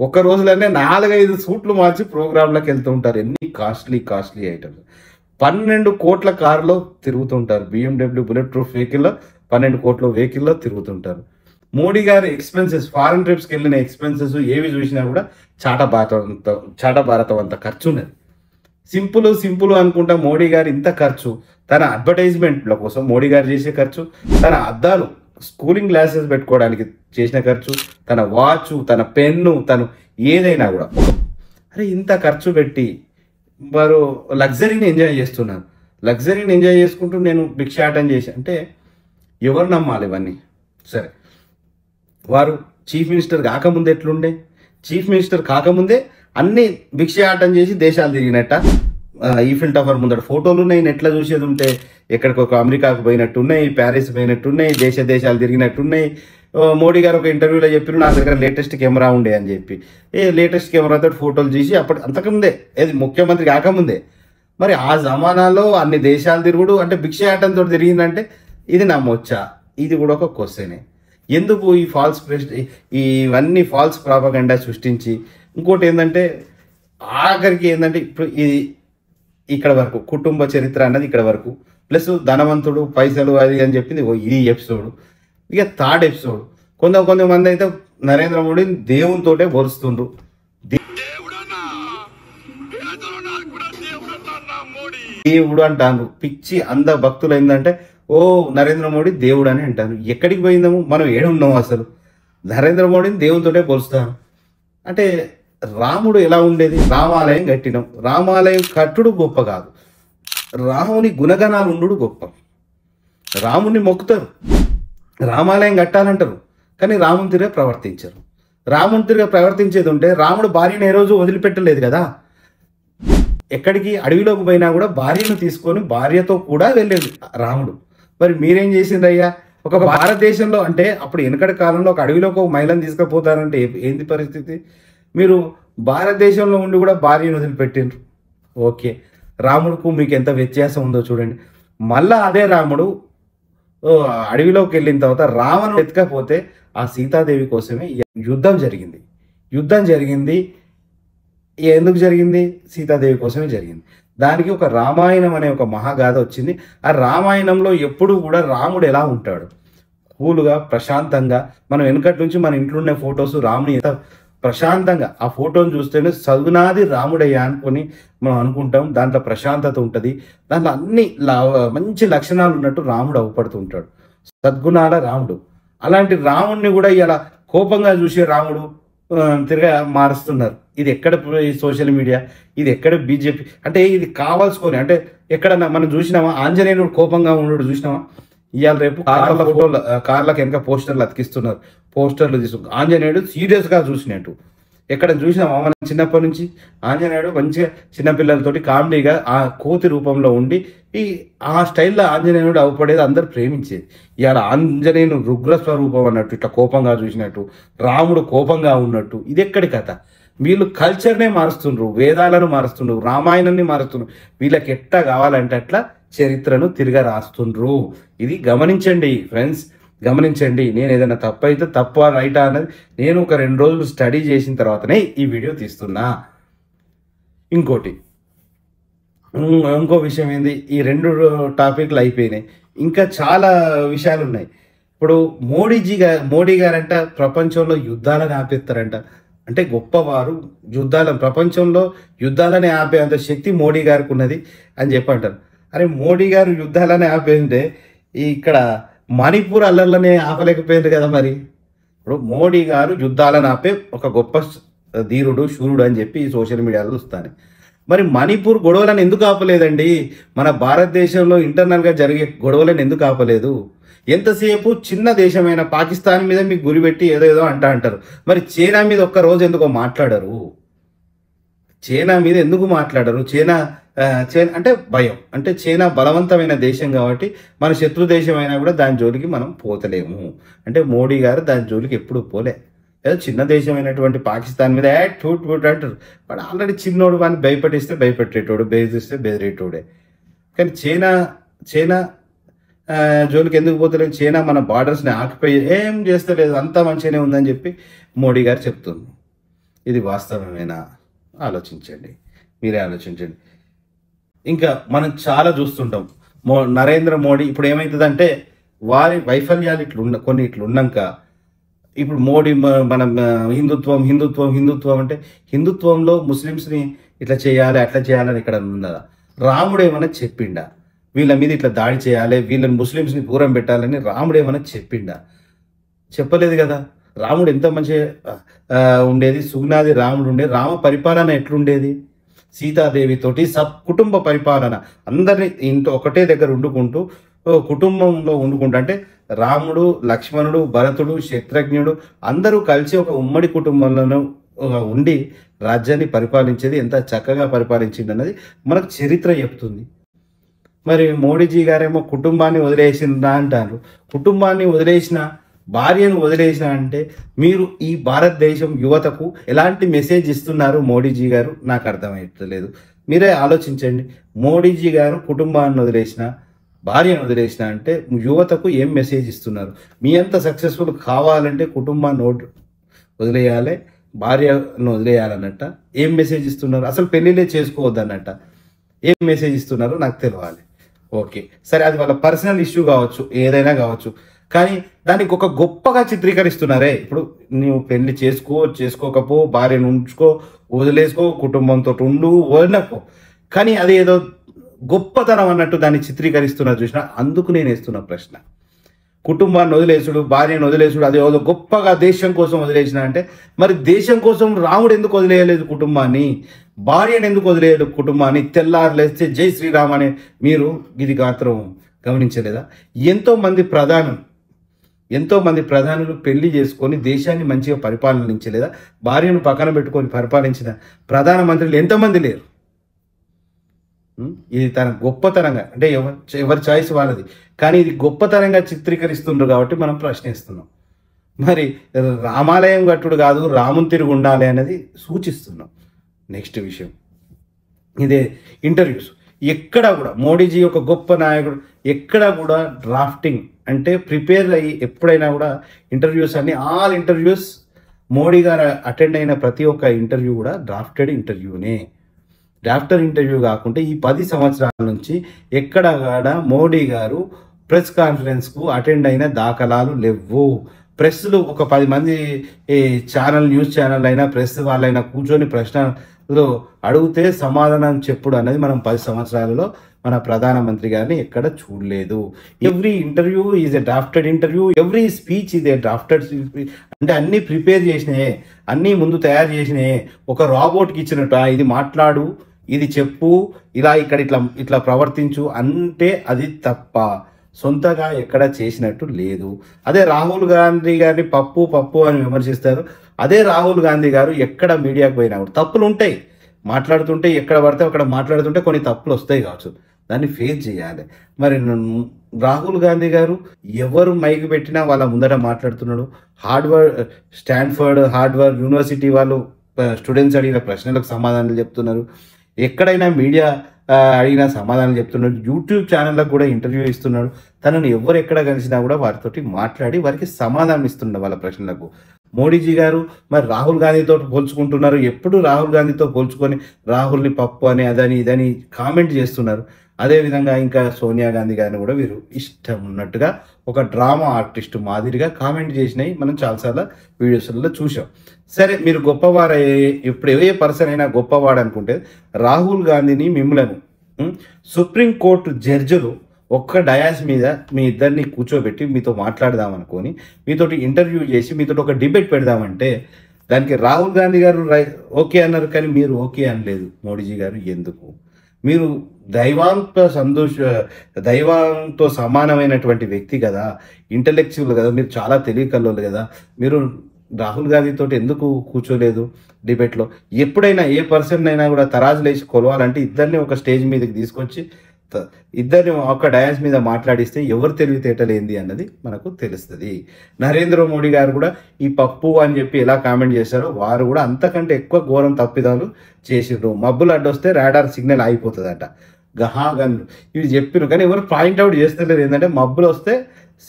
ఒక రోజులోనే 4-5 సూట్లు మార్చి ప్రోగ్రాంలకు వెళ్తూ ఉంటారు. ఎన్ని కాస్ట్లీ ఐటమ్స్. 12 కోట్ల కారులో తిరుగుతుంటారు. BMW బుల్లెట్ ప్రూఫ్ వెహికల్లో 12 కోట్ల వెహికల్లో తిరుగుతుంటారు. మోడీ గారి ఎక్స్పెన్సెస్, ఫారెన్ ట్రిప్స్కి వెళ్ళిన ఎక్స్పెన్సెస్ ఏవి చూసినా కూడా చాటా భారతం అంత ఖర్చు ఉన్నది. సింపుల్ అనుకుంటా మోడీ గారు ఇంత ఖర్చు, తన అడ్వర్టైజ్మెంట్ల కోసం మోడీ గారు చేసే ఖర్చు, తన అద్దాలు కూలింగ్ గ్లాసెస్ పెట్టుకోవడానికి చేసిన ఖర్చు, తన వాచ్, తన పెన్ను, తను ఏదైనా కూడా అరే ఇంత ఖర్చు పెట్టి వారు లగ్జరీని ఎంజాయ్ చేస్తున్నారు. లగ్జరీని ఎంజాయ్ చేసుకుంటూ నేను భిక్షాటం చేసి అంటే ఎవరు నమ్మాలి ఇవన్నీ? సరే, వారు చీఫ్ మినిస్టర్ కాకముందే ఎట్లుండే? చీఫ్ మినిస్టర్ కాకముందే అన్ని భిక్షాటం చేసి దేశాలు తిరిగినట్ట. ఈఫిల్ టవర్ ముందర ఫోటోలు ఉన్నాయి, నెట్లో చూసేది ఉంటే ఎక్కడికి ఒక అమెరికాకు పోయినట్టున్నాయి, ప్యారిస్ పోయినట్టున్నాయి, దేశాలు తిరిగినట్టున్నాయి. మోడీ గారు ఒక ఇంటర్వ్యూలో చెప్పారు నా దగ్గర లేటెస్ట్ కెమెరా ఉండే అని చెప్పి. లేటెస్ట్ కెమెరాతో ఫోటోలు తీసి అంతకుముందే ఏది ముఖ్యమంత్రి కాకముందే. మరి ఆ జమానాలో అన్ని దేశాలు తిరుగుడు అంటే భిక్షాటంతో తిరిగిందంటే ఇది నమ్మొచ్చా? ఇది కూడా ఒక క్వశ్చనే. ఎందుకు ఇవన్నీ ఫాల్స్ ప్రాపగండా సృష్టించి ఇంకోటి ఏంటంటే ఆఖరికి ఏంటంటే ఇప్పుడు ఇది ఇక్కడ వరకు కుటుంబ చరిత్ర అన్నది ఇక్కడ వరకు, ప్లస్ ధనవంతుడు పైసలు అది అని చెప్పింది ఇది ఎపిసోడ్. ఇక థర్డ్ ఎపిసోడ్ కొంతమంది అయితే నరేంద్ర మోడీని దేవునితోటే పోలుస్తుండ్రు. దేవుడు అంటాను. పిచ్చి అంద భక్తులు ఏంటంటే నరేంద్ర మోడీ దేవుడు అని అంటాను. ఎక్కడికి పోయిందాము మనం? ఏడున్నాము అసలు? నరేంద్ర మోడీని దేవునితోటే పోలుస్తాను అంటే రాముడు ఎలా ఉండేది? రామాలయం కట్టినాం. రామాలయం కట్టుడు గొప్ప కాదు, రాముని గుణగణాలు ఉండు గొప్ప. రాముని మొక్కుతారు, రామాలయం కట్టాలంటారు, కానీ రాముని తిరిగి ప్రవర్తించరు. రాముని తిరిగి ప్రవర్తించేది ఉంటే రాముడు భార్యను ఏ రోజు వదిలిపెట్టలేదు కదా. ఎక్కడికి అడవిలోకి పోయినా కూడా భార్యను తీసుకొని భార్యతో కూడా వెళ్ళేది రాముడు. మరి మీరేం చేసిందయ్యా? ఒక భారతదేశంలో అంటే అప్పుడు వెనకటి కాలంలో ఒక అడవిలోకి ఒక మహిళను తీసుకుపోతారంటే ఏంది పరిస్థితి? మీరు భారతదేశంలో ఉండి కూడా భార్యను వదిలిపెట్టిండ్రు. ఓకే, రాముడుకు మీకు ఎంత వ్యత్యాసం ఉందో చూడండి. మళ్ళా అదే రాముడు అడవిలోకి వెళ్ళిన తర్వాత రావణుడు ఎత్తుకపోతే ఆ సీతాదేవి కోసమే యుద్ధం జరిగింది. ఎందుకు జరిగింది? సీతాదేవి కోసమే జరిగింది. దానికి ఒక రామాయణం అనే ఒక మహాగాథ వచ్చింది. ఆ రామాయణంలో ఎప్పుడు కూడా రాముడు ఎలా ఉంటాడు? కూల్గా, ప్రశాంతంగా. మనం వెనకటి నుంచి మన ఇంట్లో ఉన్న ఫొటోస్ రాముని ఎంత ప్రశాంతంగా, ఆ ఫోటోను చూస్తేనే సగునాది రాముడయ్యా అనుకొని మనం అనుకుంటాం. దాంట్లో ప్రశాంతత ఉంటుంది, దాంట్లో అన్ని మంచి లక్షణాలు ఉన్నట్టు రాముడు అవపడుతూ ఉంటాడు. సద్గుణాల రాముడు. అలాంటి రాముడిని కూడా ఇలా కోపంగా చూసే రాముడు తిరిగా మారుస్తున్నారు. ఇది ఎక్కడ సోషల్ మీడియా, ఇది ఎక్కడ బీజేపీ అంటే ఇది కావాల్సుకొని అంటే ఎక్కడన్నా మనం చూసినామా? ఆంజనేయుడు కోపంగా ఉన్నాడు చూసినామా? ఇవాళ రేపు కార్లకు వెనక పోస్టర్లు అతికిస్తున్నారు. పోస్టర్లు తీసుకు ఆంజనేయుడు సీరియస్గా చూసినట్టు ఎక్కడ చూసినామా మనం చిన్నప్పటి నుంచి ఆంజనేయుడు మంచిగా చిన్నపిల్లలతోటి కామెడీగా ఆ కోతి రూపంలో ఉండి ఆ స్టైల్లో ఆంజనేయుడు అవపడేది అందరు ప్రేమించేది. ఇవాళ ఆంజనేయుడు రుగ్ర స్వరూపం అన్నట్టు ఇట్లా కోపంగా చూసినట్టు, రాముడు కోపంగా ఉన్నట్టు, ఇది ఎక్కడి కథ? వీళ్ళు కల్చర్నే మారుస్తుండ్రు, వేదాలను మారుస్తుండ్రు, రామాయణాన్ని మారుస్తుండ్రు. వీళ్ళకి ఎట్లా కావాలంటే అట్లా చరిత్రను తిరిగి రాస్తుండ్రు. ఇది గమనించండి ఫ్రెండ్స్, గమనించండి. నేను ఏదైనా తప్పు అయితే తప్ప రైటా అన్నది నేను ఒక 2 రోజులు స్టడీ చేసిన తర్వాతనే ఈ వీడియో తీస్తున్నా. ఇంకో విషయం ఏంది, ఈ 2 టాపిక్లు అయిపోయినాయి, ఇంకా చాలా విషయాలు ఉన్నాయి. ఇప్పుడు మోడీ గారంట ప్రపంచంలో యుద్ధాలను ఆపేస్తారంట. అంటే గొప్పవారు ప్రపంచంలో యుద్ధాలని ఆపే అంత శక్తి మోడీ గారికి ఉన్నది అని చెప్పి అంటారు. అరే మోడీ గారు యుద్ధాలని ఆపేంటే ఇక్కడ మణిపూర్ అల్లర్లనే ఆపలేకపోయింది కదా మరి. ఇప్పుడు మోడీ గారు యుద్ధాలను ఆపే ఒక గొప్ప ధీరుడు, శూరుడు అని చెప్పి సోషల్ మీడియాలో చూస్తాను. మరి మణిపూర్ గొడవలను ఎందుకు ఆపలేదండి? మన భారతదేశంలో ఇంటర్నల్గా జరిగే గొడవలను ఎందుకు ఆపలేదు? ఎంతసేపు చిన్న దేశమైన పాకిస్తాన్ మీద మీకు గురిపెట్టి ఏదో అంటారు. మరి చైనా మీద ఒక్క రోజు ఎందుకో మాట్లాడరు? చైనా మీద ఎందుకు మాట్లాడరు? చైనా అంటే భయం, అంటే చైనా బలవంతమైన దేశం కాబట్టి మన శత్రు దేశం అయినా కూడా దాని జోలికి మనం పోతలేము. అంటే మోడీ గారు దాని జోలికి ఎప్పుడు పోలే. ఏదో చిన్న దేశమైనటువంటి పాకిస్తాన్ మీద టూట్ అంటారు. వాడు ఆల్రెడీ చిన్నోడు, వాడిని భయపెట్టిస్తే భయపెట్టేటోడు, బెదిరిస్తే బెదిరేటోడే. కానీ చైనా జోలికి ఎందుకు పోతలేదు? చైనా మన బార్డర్స్ని ఆక్యుపై ఏం చేస్తలేదు, అంతా మంచిగానే ఉందని చెప్పి మోడీ గారు చెప్తుంది. ఇది వాస్తవమేనా? ఆలోచించండి, మీరే ఆలోచించండి. ఇంకా మనం చాలా చూస్తుంటాం. నరేంద్ర మోడీ ఇప్పుడు ఏమవుతుందంటే వారి వైఫల్యాలు కొన్ని ఇట్లున్నాక ఇప్పుడు మోడీ మనం హిందుత్వం అంటే హిందుత్వంలో ముస్లిమ్స్ని ఇట్లా చేయాలి అట్లా చేయాలని ఇక్కడ ఉన్నదా? రాముడు ఏమైనా చెప్పిండా? వీళ్ళ మీద ఇట్లా దాడి చేయాలి, వీళ్ళని ముస్లిమ్స్ని దూరం పెట్టాలని రాముడు ఏమైనా చెప్పిండా? చెప్పలేదు కదా. రాముడు ఎంత మంచిగా ఉండేది, సుగుణాది రాముడు ఉండేది. రామ పరిపాలన ఎట్లుండేది? సీతాదేవితోటి కుటుంబ పరిపాలన, అందరినీ ఇంట్లో ఒకటే దగ్గర వండుకుంటూ కుటుంబంలో వండుకుంటూ, అంటే రాముడు, లక్ష్మణుడు, భరతుడు, శత్రుఘ్నుడు అందరూ కలిసి ఒక ఉమ్మడి కుటుంబంలో ఉండి రాజ్యాన్ని పరిపాలించేది. ఎంత చక్కగా పరిపాలించింది అన్నది మనకు చరిత్ర చెప్తుంది. మరి మోడీజీ గారేమో కుటుంబాన్ని వదిలేసిందా అంటారు. కుటుంబాన్ని వదిలేసిన, భార్యను వదిలేసిన అంటే మీరు ఈ భారతదేశం యువతకు ఎలాంటి మెసేజ్ ఇస్తున్నారు మోడీజీ గారు? నాకు అర్థమవుతలేదు. మీరే ఆలోచించండి. మోడీజీ గారు కుటుంబాన్ని వదిలేసిన, భార్యను వదిలేసిన అంటే యువతకు ఏం మెసేజ్ ఇస్తున్నారు? మీ అంత సక్సెస్ఫుల్ కావాలంటే కుటుంబాన్ని వదిలేయాలి, భార్యను వదిలేయాలన్నట్ట. ఏం మెసేజ్ ఇస్తున్నారు? అసలు పెళ్ళిళ్ళే చేసుకోవద్దన్నట్ట. ఏం మెసేజ్ ఇస్తున్నారో నాకు తెలియాలి. ఓకే సరే, అది వాళ్ళ పర్సనల్ ఇష్యూ కావచ్చు, ఏదైనా కావచ్చు, కానీ దానికి ఒక గొప్పగా చిత్రీకరిస్తున్నారే. ఇప్పుడు నువ్వు పెళ్లి చేసుకోకపో, భార్యను ఉంచుకో, వదిలేసుకో, కుటుంబంతో వదిలేకో, కానీ అది ఏదో గొప్పతనం అన్నట్టు దాన్ని చిత్రీకరిస్తున్నారు చూసినా. అందుకు నేను వేస్తున్న ప్రశ్న, కుటుంబాన్ని వదిలేసుడు, భార్యను వదిలేసుడు అది ఏదో గొప్పగా దేశం కోసం వదిలేసిన అంటే, మరి దేశం కోసం రాముడు ఎందుకు వదిలేయలేదు కుటుంబాన్ని? భార్యను ఎందుకు వదిలేయడు కుటుంబాన్ని? తెల్లారులేస్తే జై శ్రీరామ్ అని మీరు ఇది మాత్రం గమనించలేదా? ఎంతో మంది ప్రధానులు పెళ్లి చేసుకొని దేశాన్ని మంచిగా పరిపాలించలేదా? భార్యను పక్కన పెట్టుకొని పరిపాలించిన ప్రధానమంత్రులు ఎంతమంది లేరు? ఇది తన గొప్పతనంగా, అంటే ఎవరి చాయిస్ వాళ్ళది, కానీ ఇది గొప్పతనంగా చిత్రీకరిస్తుండ్రు కాబట్టి మనం ప్రశ్నిస్తున్నాం. మరి రామాలయం కట్టుడు కాదు, రాముని తిరిగి ఉండాలి అనేది సూచిస్తున్నాం. నెక్స్ట్ విషయం ఇదే ఇంటర్వ్యూస్. ఎక్కడ కూడా మోడీజీ ఒక గొప్ప నాయకుడు, ఎక్కడ కూడా డ్రాఫ్టింగ్ అంటే ప్రిపేర్ అయ్యి ఎప్పుడైనా కూడా ఇంటర్వ్యూస్ అన్ని ఆల్ ఇంటర్వ్యూస్ మోడీ గారు అటెండ్ అయిన ప్రతి ఒక్క ఇంటర్వ్యూ కూడా డ్రాఫ్టెడ్ ఇంటర్వ్యూనే. డ్రాఫ్టర్ ఇంటర్వ్యూ కాకుంటే ఈ 10 సంవత్సరాల నుంచి ఎక్కడ కూడా మోడీ గారు ప్రెస్ కాన్ఫరెన్స్కు అటెండ్ అయిన దాఖలాలు లేవు. ప్రెస్లు ఒక 10 మంది న్యూస్ ఛానల్ అయినా ప్రెస్ వాళ్ళైనా కూర్చొని ప్రశ్నలు అడిగితే సమాధానం చెప్పుడు అనేది మనం 10 సంవత్సరాలలో మన ప్రధానమంత్రి గారిని ఎక్కడ చూడలేదు. Every interview is a drafted interview, every speech is a drafted speech. అంటే అన్నీ ప్రిపేర్ చేసినాయే, అన్నీ ముందు తయారు చేసినాయే. ఒక రాబోట్కి ఇచ్చినట్టు ఇది మాట్లాడు, ఇది చెప్పు, ఇలా ఇక్కడ ఇట్లా ప్రవర్తించు అంటే అది తప్ప. సొంతగా ఎక్కడ చేసినట్టు లేదు. అదే రాహుల్ గాంధీ గారిని పప్పు పప్పు అని విమర్శిస్తారు. అదే రాహుల్ గాంధీ గారు ఎక్కడ మీడియాకు పోయినా కూడా తప్పులు ఉంటాయి, మాట్లాడుతుంటే ఎక్కడ పడితే అక్కడ మాట్లాడుతుంటే కొన్ని తప్పులు వస్తాయి కావచ్చు, దాన్ని ఫేస్ చేయాలి. మరి రాహుల్ గాంధీ గారు ఎవరు మైక్ పెట్టినా వాళ్ళ ముందర మాట్లాడుతున్నాడు. స్టాన్ఫర్డ్ హార్వర్డ్ యూనివర్సిటీ వాళ్ళు స్టూడెంట్స్ అడిగిన ప్రశ్నలకు సమాధానాలు చెప్తున్నారు. ఎక్కడైనా మీడియా అడిగిన సమాధానం చెప్తున్నాడు. యూట్యూబ్ ఛానళ్ళకు కూడా ఇంటర్వ్యూ ఇస్తున్నాడు. తనను ఎవరు ఎక్కడ కలిసినా కూడా వారితోటి మాట్లాడి వారికి సమాధానం ఇస్తున్నాడు వాళ్ళ ప్రశ్నలకు. మోడీజీ గారు మరి రాహుల్ గాంధీతో పోల్చుకుంటున్నారు. ఎప్పుడు రాహుల్ గాంధీతో పోల్చుకొని రాహుల్ని పప్పు అని అదని ఇదని కామెంట్ చేస్తున్నారు. అదేవిధంగా ఇంకా సోనియా గాంధీ గారిని కూడా వీరు ఇష్టం ఉన్నట్టుగా ఒక డ్రామా ఆర్టిస్ట్ మాదిరిగా కామెంట్ చేసినాయి మనం చాలాసార్లు వీడియోస్లలో చూసాం. సరే, మీరు గొప్పవారు, ఇప్పుడు ఏ పర్సన్ అయినా గొప్పవాడు అనుకుంటే రాహుల్ గాంధీని మిమ్మలను సుప్రీంకోర్టు జడ్జిలు ఒక్క డయాస్ మీద మీ ఇద్దరిని కూర్చోబెట్టి మీతో మాట్లాడదాం అనుకొని మీతోటి ఇంటర్వ్యూ చేసి మీతో ఒక డిబేట్ పెడదామంటే దానికి రాహుల్ గాంధీ గారు ఓకే అన్నారు, కానీ మీరు ఓకే అనలేదు. మోడీజీ గారు ఎందుకు? మీరు దైవంతో సమానమైనటువంటి వ్యక్తి కదా, ఇంటలెక్చువల్ కదా, మీరు చాలా తెలియకల్లోలు కదా, మీరు రాహుల్ గాంధీతో ఎందుకు కూర్చోలేదు డిబేట్లో? ఎప్పుడైనా ఏ పర్సన్ అయినా కూడా తరాజు లేచి కొలవాలంటే ఇద్దరిని ఒక స్టేజ్ మీదకి తీసుకొచ్చి ఇద్దరిని ఒక డయాస్ మీద మాట్లాడిస్తే ఎవరు తెలివితేటలు ఏంది అన్నది మనకు తెలుస్తుంది. నరేంద్ర మోడీ గారు కూడా ఈ పప్పు అని చెప్పి ఎలా కామెంట్ చేశారో వారు కూడా అంతకంటే ఎక్కువ ఘోరం తప్పిదాలు చేసిండ్రు. మబ్బులు అడ్డొస్తే రాడార్ సిగ్నల్ ఆగిపోతుందట, గన్లు ఇవి చెప్పిన, కానీ ఎవరు పాయింట్అవుట్ చేస్తలేరు. ఏంటంటే మబ్బులు వస్తే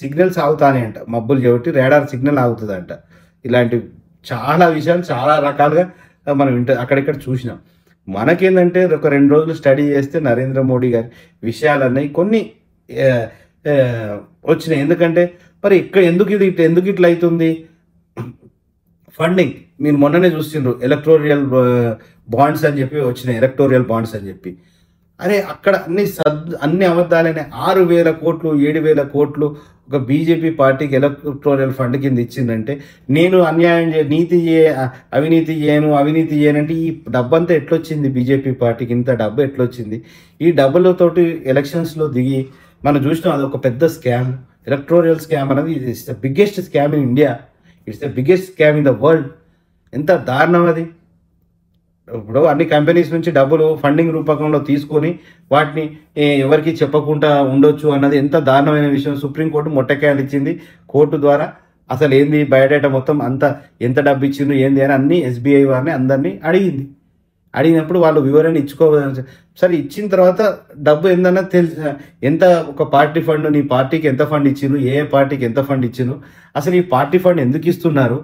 సిగ్నల్స్ ఆగుతానే అంట, మబ్బులు చెబట్టి రాడార్ సిగ్నల్ ఆగుతుందంట. ఇలాంటి చాలా విషయాలు చాలా రకాలుగా మనం అక్కడిక్కడ చూసినాం. మనకేంటంటే ఒక 2 రోజులు స్టడీ చేస్తే నరేంద్ర మోడీ గారి విషయాలన్నీ కొన్ని వచ్చినాయి. ఎందుకంటే మరి ఎందుకు ఇట్లా అవుతుంది? ఫండింగ్ మీరు మొన్ననే చూసిండ్రు, ఎలక్టోరియల్ బాండ్స్ అని చెప్పి వచ్చినాయి, ఎలక్టోరియల్ బాండ్స్ అని చెప్పి. అరే అక్కడ అన్ని అబద్ధాలనే 6,000 కోట్లు 7,000 కోట్లు ఒక బీజేపీ పార్టీకి ఎలక్టోరల్ ఫండ్ కింద ఇచ్చిందంటే నేను అన్యాయం అవినీతి చేయనంటే ఈ డబ్బంతా ఎట్లొచ్చింది? బీజేపీ పార్టీకి ఇంత డబ్బు ఎట్లొచ్చింది? ఈ డబ్బులతోటి ఎలక్షన్స్లో దిగి మనం చూసినాం, అది ఒక పెద్ద స్కామ్. ఎలక్టోరియల్ స్కామ్ అనేది it's the biggest scam in India, it's the biggest scam in the world. ఎంత దారుణం అది! ఇప్పుడు అన్ని కంపెనీస్ నుంచి డబ్బులు ఫండింగ్ రూపకంలో తీసుకొని వాటిని ఎవరికి చెప్పకుండా ఉండొచ్చు అన్నది ఎంత దారుణమైన విషయం. సుప్రీంకోర్టు మొట్టకాయలు ఇచ్చింది, కోర్టు ద్వారా అసలు ఏంది బయోడేటా మొత్తం అంతా ఎంత డబ్బు ఇచ్చిండ్రు ఏంది అని అన్ని ఎస్బీఐ వారిని అందరినీ అడిగినప్పుడు వాళ్ళు వివరణ ఇచ్చుకోవాలి. సరే, ఇచ్చిన తర్వాత డబ్బు ఏందన్నా ఎంత ఒక పార్టీ ఫండ్, నీ పార్టీకి ఎంత ఫండ్ ఇచ్చిండ్రు, ఏ పార్టీకి ఎంత ఫండ్ ఇచ్చిండ్రు, అసలు ఈ పార్టీ ఫండ్ ఎందుకు ఇస్తున్నారు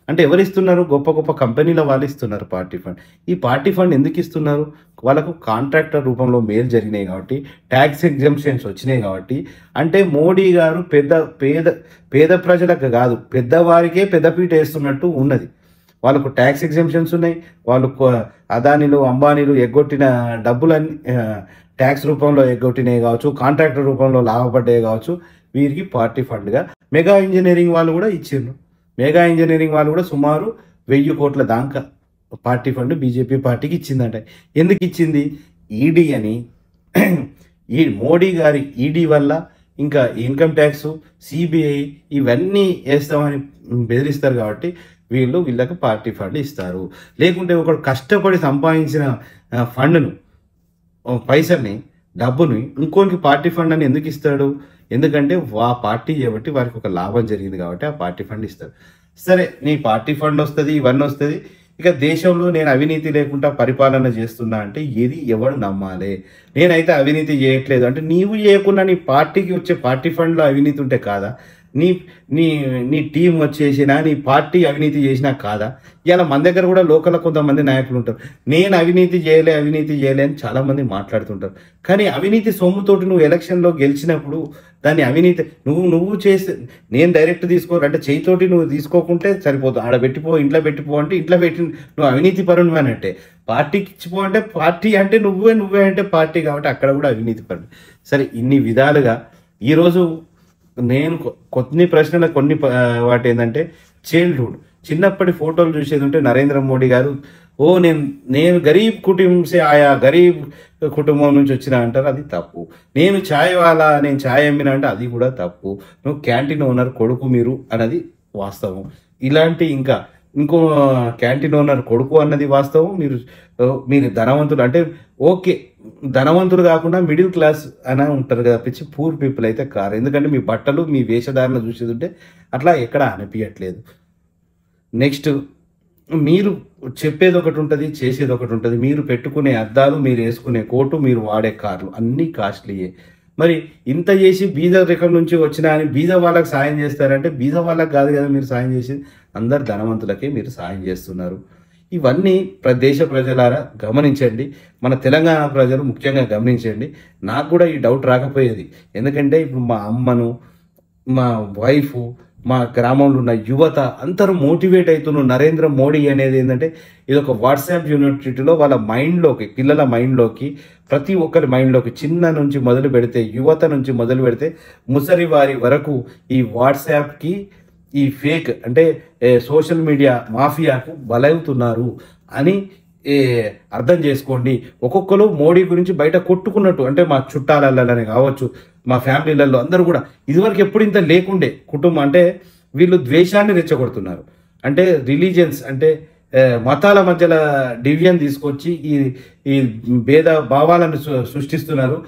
అంటే ఎవరు ఇస్తున్నారు? గొప్ప గొప్ప కంపెనీల వాళ్ళు ఇస్తున్నారు పార్టీ ఫండ్. ఈ పార్టీ ఫండ్ ఎందుకు ఇస్తున్నారు? వాళ్ళకు కాంట్రాక్టర్ రూపంలో మేలు జరిగినాయి కాబట్టి, ట్యాక్స్ ఎగ్జంప్షన్స్ వచ్చినాయి కాబట్టి. అంటే మోడీ గారు పేద ప్రజలకు కాదు, పెద్దవారికే పెద్దపీట వేస్తున్నట్టు ఉన్నది. వాళ్ళకు ట్యాక్స్ ఎగ్జంప్షన్స్ ఉన్నాయి, వాళ్ళు అదానీలు అంబానీలు ఎగ్గొట్టిన డబ్బులన్నీ ట్యాక్స్ రూపంలో ఎగ్గొట్టినవి కావచ్చు, కాంట్రాక్టర్ రూపంలో లాభపడ్డాయి కావచ్చు, వీరికి పార్టీ ఫండ్గా మెగా ఇంజనీరింగ్ వాళ్ళు కూడా ఇచ్చిండ్రు. మెగా ఇంజనీరింగ్ వాళ్ళు కూడా సుమారు 1,000 కోట్ల దాకా పార్టీ ఫండ్ బీజేపీ పార్టీకి ఇచ్చిందంట. ఎందుకు ఇచ్చింది? ఈడీ అని, ఈ మోడీ గారి ఈడీ వల్ల ఇంకా ఇన్కమ్ ట్యాక్స్, సిబిఐ ఇవన్నీ వేస్తామని బెదిరిస్తారు కాబట్టి వీళ్ళకి పార్టీ ఫండ్ ఇస్తారు. లేకుంటే ఒకడు కష్టపడి సంపాదించిన ఫండ్ను, పైసల్ని, డబ్బుని ఇంకోనికి పార్టీ ఫండ్ అని ఎందుకు ఇస్తాడు? ఎందుకంటే ఆ పార్టీ చేయబట్టి వారికి ఒక లాభం జరిగింది కాబట్టి ఆ పార్టీ ఫండ్ ఇస్తారు. సరే, నీ పార్టీ ఫండ్ వస్తుంది, ఇవన్నీ వస్తుంది, ఇక దేశంలో నేను అవినీతి లేకుండా పరిపాలన చేస్తున్నా అంటే ఇది ఎవడు నమ్మాలి? నేనైతే అవినీతి చేయట్లేదు అంటే నీవు చేయకుండా నీ పార్టీకి వచ్చే పార్టీ ఫండ్లో అవినీతి ఉంటే కాదా? నీ నీ నీ టీం వచ్చేసినా నీ పార్టీ అవినీతి చేసినా కాదా? ఇలా మన దగ్గర కూడా లోకల్లో కొంతమంది నాయకులు ఉంటారు, నేను అవినీతి చేయలే అని చాలామంది మాట్లాడుతుంటారు. కానీ అవినీతి సొమ్ముతోటి నువ్వు ఎలక్షన్లో గెలిచినప్పుడు దాన్ని అవినీతి నువ్వు చేస్తే నేను డైరెక్ట్ అంటే చేయితోటి నువ్వు తీసుకోకుంటే సరిపోతుంది. ఆడ పెట్టిపో, ఇంట్లో పెట్టిపో అంటే ఇంట్లో పెట్టి నువ్వు అవినీతి పరుడు అని అంటే, పార్టీకి ఇచ్చిపో అంటే పార్టీ అంటే నువ్వే అంటే పార్టీ కాబట్టి అక్కడ కూడా అవినీతి పరుడు. సరే, ఇన్ని విధాలుగా ఈరోజు నేను కొన్ని ప్రశ్నలు వాటి ఏంటంటే చైల్డ్హుడ్, చిన్నప్పటి ఫోటోలు చూసేది ఉంటే నరేంద్ర మోడీ గారు నేను నేను గరీబ్ కుటుంబం ఆయా గరీబ్ కుటుంబం నుంచి వచ్చినా అంటారు, అది తప్పు. నేను నేను ఛాయ్ అమ్మినా అంటే అది కూడా తప్పు. నువ్వు క్యాంటీన్ ఓనర్ కొడుకు మీరు అన్నది వాస్తవం. ఇలాంటి ఇంకో క్యాంటీన్ ఓనర్ కొడుకు అన్నది వాస్తవం. మీరు ధనవంతులు అంటే ఓకే, ధనవంతులు కాకుండా మిడిల్ క్లాస్ అని ఉంటారు కదా పిచ్చి, పూర్ పీపుల్ అయితే కారు. ఎందుకంటే మీ బట్టలు మీ వేషధారణ చూసేది ఉంటే అట్లా ఎక్కడ అనిపించట్లేదు. నెక్స్ట్, మీరు చెప్పేది ఒకటి ఉంటుంది, చేసేది ఒకటి ఉంటుంది. మీరు పెట్టుకునే అద్దాలు, మీరు వేసుకునే కోటు, మీరు వాడే కార్లు అన్నీ కాస్ట్లీయే. మరి ఇంత చేసి బీద రేఖల నుంచి వచ్చినా అని బీద వాళ్ళకి సాయం చేస్తారంటే బీద వాళ్ళకి కాదు కదా మీరు సాయం చేసేది, అందరు ధనవంతులకే మీరు సాయం చేస్తున్నారు. ఇవన్నీ దేశ ప్రజలారా గమనించండి, మన తెలంగాణ ప్రజలు ముఖ్యంగా గమనించండి. నాకు కూడా ఈ డౌట్ రాకపోయేది, ఎందుకంటే ఇప్పుడు మా అమ్మను, మా వైఫ్, మా గ్రామంలో ఉన్న యువత అందరూ మోటివేట్ అవుతున్నారు. నరేంద్ర మోడీ అనేది ఏంటంటే ఇది ఒక వాట్సాప్ యూనివర్సిటీలో వాళ్ళ మైండ్లోకి, పిల్లల మైండ్లోకి, ప్రతి ఒక్కరి మైండ్లోకి చిన్న నుంచి మొదలు పెడితే, యువత నుంచి మొదలు పెడితే ముసలి వారి వరకు ఈ వాట్సాప్కి, ఈ ఫేక్ అంటే సోషల్ మీడియా మాఫియాకు బలవుతున్నారు అని అర్థం చేసుకోండి. ఒక్కొక్కరు మోడీ గురించి బయట కొట్టుకున్నట్టు, అంటే మా చుట్టాలలోనే కావచ్చు, మా ఫ్యామిలీలలో అందరూ కూడా ఇదివరకు ఎప్పుడు ఇంత లేకుండే కుటుంబం. అంటే వీళ్ళు ద్వేషాన్ని రెచ్చగొడుతున్నారు. అంటే రిలీజియన్స్ అంటే మతాల మధ్యలో డివిజన్ తీసుకొచ్చి ఈ భేద భావాలను సృష్టిస్తున్నారు.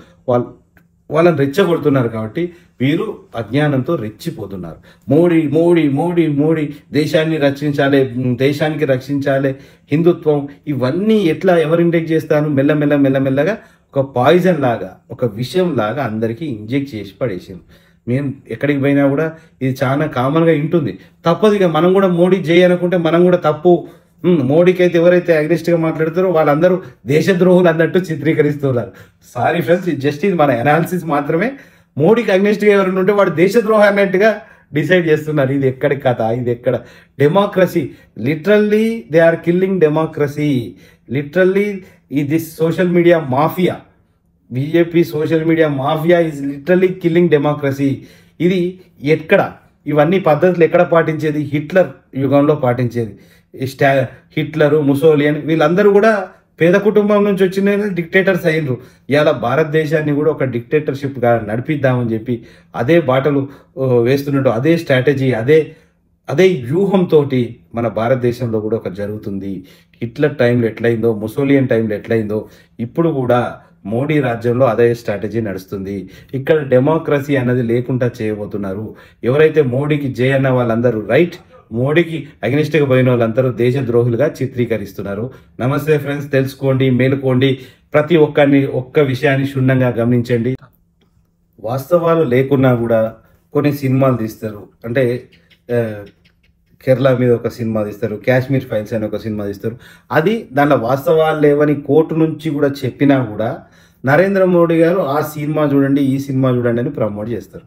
వాళ్ళని రెచ్చగొడుతున్నారు. కాబట్టి వీరు అజ్ఞానంతో రెచ్చిపోతున్నారు. మోడీ మోడీ మోడీ మోడీ దేశాన్ని రక్షించాలి, దేశానికి రక్షించాలి, హిందుత్వం, ఇవన్నీ ఎట్లా ఎవరు ఇంజెక్ట్ చేస్తాను, మెల్లమెల్లగా ఒక పాయిజన్ లాగా, ఒక విషయం లాగా అందరికీ ఇంజెక్ట్ చేసి పడేసాను. మేము ఎక్కడికి పోయినా కూడా ఇది చాలా కామన్గా ఉంటుంది. తప్పదు, ఇక మనం కూడా మోడీ చేయనుకుంటే మనం కూడా తప్పు. మోడీకి అయితే ఎవరైతే అగ్నిస్ట్గా మాట్లాడతారో వాళ్ళందరూ దేశద్రోహులు అన్నట్టు చిత్రీకరిస్తున్నారు. సారీ ఫ్రెండ్స్, జస్ట్ ఇది మన అనాలిసిస్ మాత్రమే. మోడీకి అగ్నిస్ట్గా ఎవరైనా ఉంటే వాడు దేశద్రోహం అన్నట్టుగా డిసైడ్ చేస్తున్నారు. ఇది ఎక్కడి కథ, ఇది ఎక్కడ democracy? Literally they are killing democracy. Literally this social media mafia, BJP social media mafia is literally killing democracy. ఇది ఎక్కడ, ఇవన్నీ పద్ధతులు ఎక్కడ పాటించేది? హిట్లర్ యుగంలో పాటించేది. హిట్లరు, ముసోలియన్ వీళ్ళందరూ కూడా పేద కుటుంబం నుంచి వచ్చిన డిక్టేటర్స్ అయినరు. ఇవాళ భారతదేశాన్ని కూడా ఒక డిక్టేటర్షిప్గా నడిపిద్దామని చెప్పి అదే బాటలు వేస్తున్నట్టు, అదే స్ట్రాటజీ, అదే వ్యూహంతో మన భారతదేశంలో కూడా ఒక జరుగుతుంది. హిట్లర్ టైంలో ఎట్లయిందో, ముసోలియన్ టైంలో ఎట్లయిందో, ఇప్పుడు కూడా మోడీ రాజ్యంలో అదే స్ట్రాటజీ నడుస్తుంది. ఇక్కడ డెమోక్రసీ అన్నది లేకుండా చేయబోతున్నారు. ఎవరైతే మోడీకి జై అన్న వాళ్ళందరూ రైట్, మోడీకి అగ్నిస్ట్గా పోయిన వాళ్ళందరూ దేశద్రోహులుగా చిత్రీకరిస్తున్నారు. నమస్తే ఫ్రెండ్స్, తెలుసుకోండి, మేలుకోండి, ప్రతి ఒక్క విషయాన్ని క్షుణ్ణంగా గమనించండి. వాస్తవాలు లేకున్నా కూడా కొన్ని సినిమాలు తీస్తారు. అంటే కేరళ మీద ఒక సినిమా తీస్తారు, కాశ్మీర్ ఫైల్స్ అని ఒక సినిమా తీస్తారు. అది దాంట్లో వాస్తవాలు లేవని కోర్టు నుంచి కూడా చెప్పినా కూడా నరేంద్ర మోడీ గారు ఆ సినిమా చూడండి, ఈ సినిమా చూడండి అని ప్రమోట్ చేస్తారు.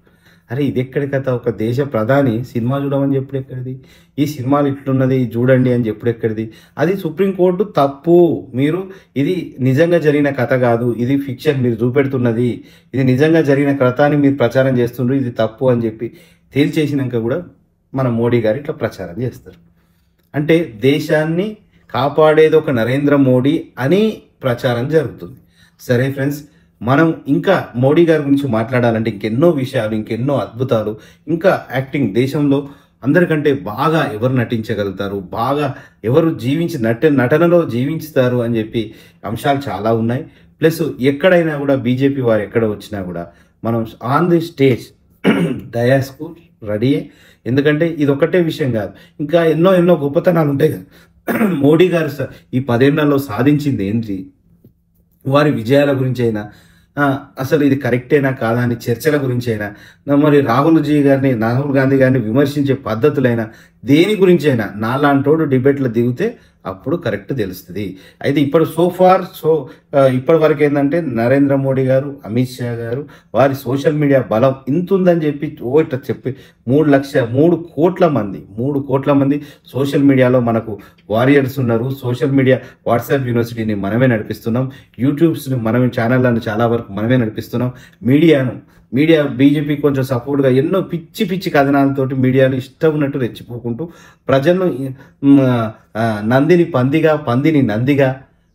అరే ఇది ఎక్కడి కథ? ఒక దేశ ప్రధాని సినిమా చూడమని చెప్పుడు ఎక్కడిది? ఈ సినిమాలు ఇట్లున్నది చూడండి అని చెప్పుడు ఎక్కడిది? అది సుప్రీంకోర్టు తప్పు. మీరు ఇది నిజంగా జరిగిన కథ కాదు, ఇది ఫిక్షన్ మీరు చూపెడుతున్నది, ఇది నిజంగా జరిగిన కథని మీరు ప్రచారం చేస్తుండ్రు, ఇది తప్పు అని చెప్పి తేల్చేసినాక కూడా మన మోడీ గారు ఇట్లా ప్రచారం చేస్తారు. అంటే దేశాన్ని కాపాడేది ఒక నరేంద్ర మోడీ అని ప్రచారం జరుగుతుంది. సరే ఫ్రెండ్స్, మనం ఇంకా మోడీ గారి గురించి మాట్లాడాలంటే ఇంకెన్నో విషయాలు, ఇంకెన్నో అద్భుతాలు, ఇంకా యాక్టింగ్ దేశంలో అందరికంటే బాగా ఎవరు నటించగలుగుతారు, బాగా ఎవరు నటనలో జీవించుతారు అని చెప్పి అంశాలు చాలా ఉన్నాయి. ప్లస్ ఎక్కడైనా కూడా బీజేపీ వారు ఎక్కడ వచ్చినా కూడా మనం ఆన్ ది స్టేజ్ డయాస్కు రెడీయే. ఎందుకంటే ఇది ఒకటే విషయం కాదు, ఇంకా ఎన్నో గొప్పతనాలు ఉంటాయి కదా. మోడీ గారు ఈ 10 ఏళ్లలో సాధించింది ఏంటి, వారి విజయాల గురించి అయినా, అసలు ఇది కరెక్టేనా కాదా అని చర్చల గురించి అయినా, మరి రాహుల్ గాంధీ గారిని విమర్శించే పద్ధతులైనా, దేని గురించి అయినా నాలాంటోడు డిబేట్లో దిగితే అప్పుడు కరెక్ట్ తెలుస్తుంది. అయితే ఇప్పటి వరకు ఏంటంటే నరేంద్ర మోడీ గారు, అమిత్ షా గారు వారి సోషల్ మీడియా బలం ఇంత ఉందని చెప్పి ఇట్లా చెప్పి 3 కోట్ల మంది సోషల్ మీడియాలో మనకు వారియర్స్ ఉన్నారు. సోషల్ మీడియా వాట్సాప్ యూనివర్సిటీని మనమే నడిపిస్తున్నాం, యూట్యూబ్స్ని మనమే, ఛానళ్ళను చాలా వరకు మనమే నడిపిస్తున్నాం. మీడియా బీజేపీ కొంచెం సపోర్ట్గా ఎన్నో పిచ్చి కథనాలతోటి మీడియాను ఇష్టం ఉన్నట్టు రెచ్చిపోకుంటూ ప్రజలను నందిని పందిగా, పందిని నందిగా,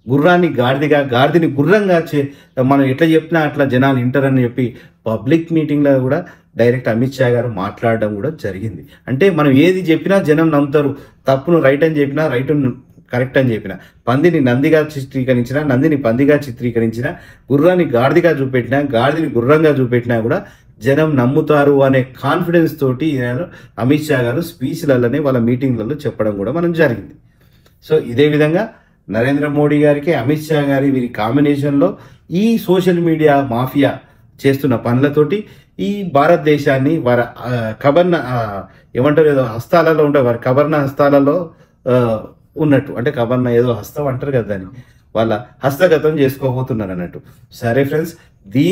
గుర్రాన్ని గాడిదిగా, గాడిదని గుర్రంగా మనం ఎట్లా చెప్పినా అట్లా జనాలు వింటారని చెప్పి పబ్లిక్ మీటింగ్లో కూడా డైరెక్ట్ అమిత్ షా గారు మాట్లాడడం కూడా జరిగింది. అంటే మనం ఏది చెప్పినా జనం నమ్ముతారు, తప్పును రైట్ అని చెప్పినా రైట్ను కరెక్ట్ అని చెప్పిన, పందిని నందిగా చిత్రీకరించిన, నందిని పందిగా చిత్రీకరించిన, గుర్రాన్ని గాడిదిగా చూపెట్టినా, గాడిదని గుర్రంగా చూపెట్టినా కూడా జనం నమ్ముతారు అనే కాన్ఫిడెన్స్ తోటి అమిత్ షా గారు స్పీచ్లలోనే వాళ్ళ మీటింగ్లలో చెప్పడం కూడా మనం జరిగింది. సో ఇదే విధంగా నరేంద్ర మోడీ గారికి అమిత్ షా గారి వీరి కాంబినేషన్లో ఈ సోషల్ మీడియా మాఫియా చేస్తున్న పనులతోటి ఈ భారతదేశాన్ని వారి కబర్న ఏమంటారు, ఏదో హస్తాలలో ఉండే వారి కబర్న హస్తాలలో ఉన్నట్టు, అంటే కబర్న ఏదో హస్తం అంటారు కదా, దాన్ని వాళ్ళ హస్తగతం చేసుకోబోతున్నారు అన్నట్టు. సరే ఫ్రెండ్స్, ఈ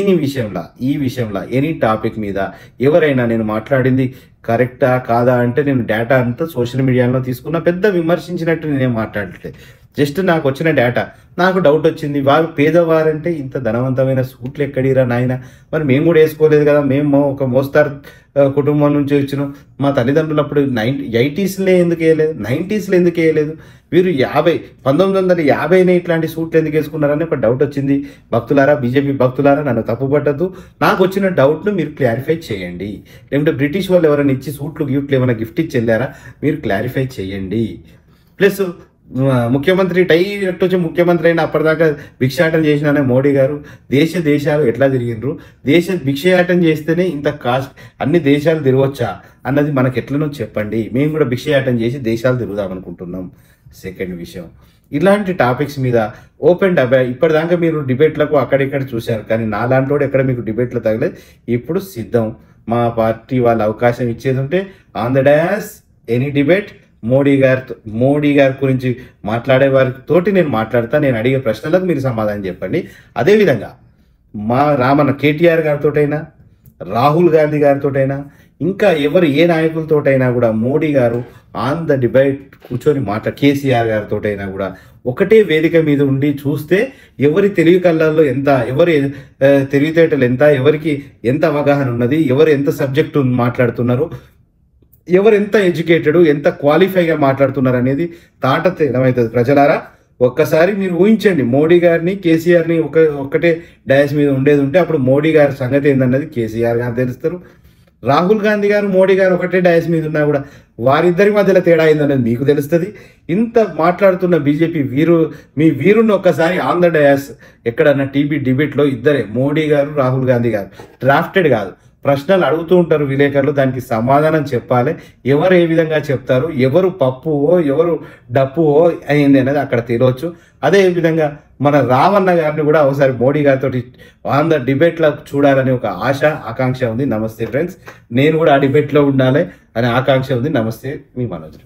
విషయంలో ఎనీ టాపిక్ మీద ఎవరైనా నేను మాట్లాడింది కరెక్టా కాదా అంటే నేను డేటా అంతా సోషల్ మీడియాలో తీసుకున్న, పెద్ద విమర్శించినట్టు నేనేం మాట్లాడట్లేదు. జస్ట్ నాకు వచ్చిన డేటా, నాకు డౌట్ వచ్చింది, వారు పేదవారంటే ఇంత ధనవంతమైన సూట్లు ఎక్కడిరా నాయన, మరి మేము కూడా వేసుకోలేదు కదా, మేము ఒక మోస్తారు కుటుంబం నుంచి వచ్చినాం, మా తల్లిదండ్రులు అప్పుడు 80s ఎందుకు వేయలేదు, 90s ఎందుకు వేయలేదు, వీరు 1950 ఇట్లాంటి సూట్లు ఎందుకు వేసుకున్నారని ఒక డౌట్ వచ్చింది. భక్తులారా, బీజేపీ భక్తులారా, నన్ను తప్పుపట్టద్దు, నాకు వచ్చిన డౌట్ను మీరు క్లారిఫై చేయండి. లేకుంటే బ్రిటిష్ వాళ్ళు ఎవరైనా ఇచ్చి సూట్లు ఏమైనా గిఫ్ట్ ఇచ్చి వెళ్ళారా, మీరు క్లారిఫై చేయండి. ప్లస్ ముఖ్యమంత్రి వచ్చి ముఖ్యమంత్రి అయినా అప్పటిదాకా భిక్షాటన చేసిన మోడీ గారు దేశాలు ఎట్లా తిరిగినరు, భిక్షయాటం చేస్తేనే ఇంత కాస్ట్ అన్ని దేశాలు తిరగవచ్చా అన్నది మనకు ఎట్లనో చెప్పండి. మేము కూడా భిక్షయాటం చేసి దేశాలు తిరుగుదాం అనుకుంటున్నాం. సెకండ్ విషయం, ఇలాంటి టాపిక్స్ మీద ఓపెన్ ఇప్పటిదాకా మీరు డిబేట్లకు అక్కడిక్కడ చూశారు, కానీ నాలాంటి ఎక్కడ మీకు డిబేట్లు తగలేదు. ఇప్పుడు సిద్ధం, మా పార్టీ వాళ్ళు అవకాశం ఇచ్చేది ఉంటే on the dash any debate Modi గారి గురించి మాట్లాడే వారితోటి నేను మాట్లాడతా. నేను అడిగే ప్రశ్నలకు మీరు సమాధానం చెప్పండి. అదేవిధంగా మా రామన్న కేటీఆర్ గారితోటైనా, రాహుల్ గాంధీ గారితోటైనా, ఇంకా ఏ నాయకులతోటైనా కూడా మోడీ గారు ఆన్ ద డిబేట్ కూర్చొని కేసీఆర్ గారితోటైనా కూడా ఒకటే వేదిక మీద ఉండి చూస్తే ఎవరి తెలివి కళ్ళల్లో ఎంత, ఎవరి తెలివితేటలు ఎంత, ఎవరికి ఎంత అవగాహన ఉన్నది, ఎవరు ఎంత సబ్జెక్టు మాట్లాడుతున్నారు, ఎవరు ఎంత ఎడ్యుకేటెడ్, ఎంత క్వాలిఫైగా మాట్లాడుతున్నారు అనేది తాటతేలమవుతుంది. ప్రజలారా, ఒక్కసారి మీరు ఊహించండి, మోడీ గారిని కేసీఆర్ని ఒక్కటే డయాస్ మీద ఉండేది ఉంటే అప్పుడు మోడీ గారి సంగతి ఏందన్నది కేసీఆర్ గారు తెలుస్తారు. రాహుల్ గాంధీ గారు మోడీ గారు ఒకటే డయాస్ మీద ఉన్నా కూడా వారిద్దరి మధ్యలో తేడా అయిందనేది మీకు తెలుస్తుంది. ఇంత మాట్లాడుతున్న బీజేపీ మీ వీరుని ఒక్కసారి ఆన్ ద డయాస్ ఎక్కడన్నా టీవీ డిబేట్లో ఇద్దరే, మోడీ గారు, రాహుల్ గాంధీ గారు, డ్రాఫ్టెడ్ కాదు, ప్రశ్నలు అడుగుతూ ఉంటారు విలేకరులు, దానికి సమాధానం చెప్పాలి. ఎవరు ఏ విధంగా చెప్తారు, ఎవరు పప్పువో ఎవరు డప్పువో అయింది అనేది అక్కడ తెలియవచ్చు. అదే విధంగా మన రామన్న గారిని కూడా ఒకసారి మోడీ గారితో ఆన్ ద డిబేట్లో చూడాలని ఒక ఆకాంక్ష ఉంది. నమస్తే ఫ్రెండ్స్, నేను కూడా ఆ డిబేట్లో ఉండాలి అనే ఆకాంక్ష ఉంది. నమస్తే, మీ మనోజ్.